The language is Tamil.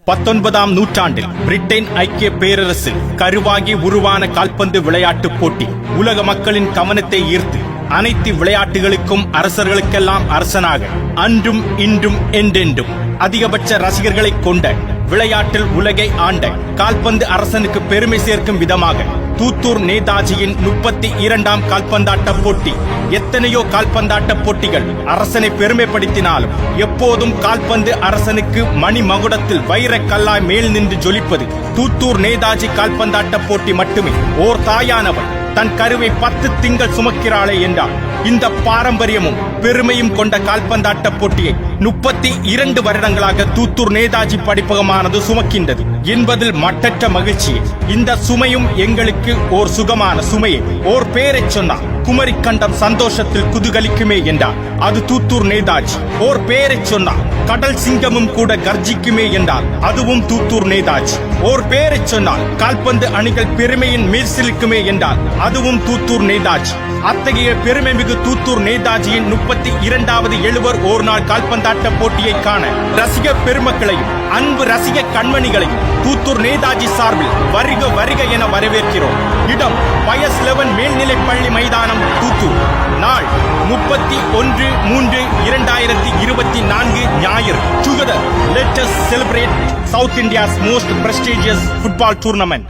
19ஆம் நூற்றாண்டில் பிரிட்டன் ஐக்கிய பேரரசில் கருவாகி உருவான கால்பந்து விளையாட்டுப் போட்டி உலக மக்களின் கவனத்தை ஈர்த்து அனைத்து விளையாட்டுகளுக்கும் அரசர்களுக்கெல்லாம் அரசனாக அன்றும் இன்றும் என்றென்றும் அதிகபட்ச ரசிகர்களைக் கொண்ட விளையாட்டில் உலகை ஆண்ட கால்பந்து அரசனுக்கு பெருமை சேர்க்கும் விதமாக தூத்தூர் நேதாஜியின் 32ஆம் கால்பந்தாட்ட போட்டி. எத்தனையோ கால்பந்தாட்ட போட்டிகள் அரசனை பெருமைப்படுத்தினாலும் எப்போதும் கால்பந்து அரசனுக்கு மணி மகுடத்தில் வைரக் கல்லாய் மேல் நின்று ஜொலிப்பது தூத்தூர் நேதாஜி கால்பந்தாட்ட போட்டி மட்டுமே. ஓர் தாயானவள் தன் கருவை 10 திங்கள் சுமக்கிறாளே என்றால் இந்த பாரம்பரியமும் பெருமையும் கொண்ட கால்பந்தாட்ட போட்டியை 32 வருடங்களாக தூத்தூர் நேதாஜி படிப்பகமானது சுமக்கின்றது என்பதில் மட்டற்ற மகிழ்ச்சி. இந்த சுமையும் எங்களுக்கு ஓர் சுகமான சுமையை. ஓர் பேரைச் சொன்னார் குமரிக்கண்டம் சந்தோஷத்தில் குதுகலிக்குமே என்றார், அது தூத்தூர் நேதாஜி. ஓர் பேரைச் சொன்னார் கடல் சிங்கமும் கூட கர்ஜிக்குமே என்றால் அதுவும் தூத்தூர் நேதாஜி. ஓர் பேரைச் சொன்னால் கால்பந்து அணிகள் பெருமையின் மேற்சிலுக்குமே என்றால் அதுவும் தூத்தூர் நேதாஜி. அத்தகைய பெருமை மிகு தூத்தூர் நேதாஜியின் 32வது எழுவர் ஓர் நாள் கால்பந்தாட்ட போட்டியை காண ரசிக பெருமக்களையும் அன்பு ரசிக கண்மணிகளையும் தூத்தூர் நேதாஜி சார்பில் வருக வருக என வரவேற்கிறோம். இடம் பயஸ் 11 மேல்நிலைப் பள்ளி மைதானம், தூத்தூர். நாள் 31/3/2024 ஞாயிறு. Together, let us celebrate South India's most prestigious football tournament.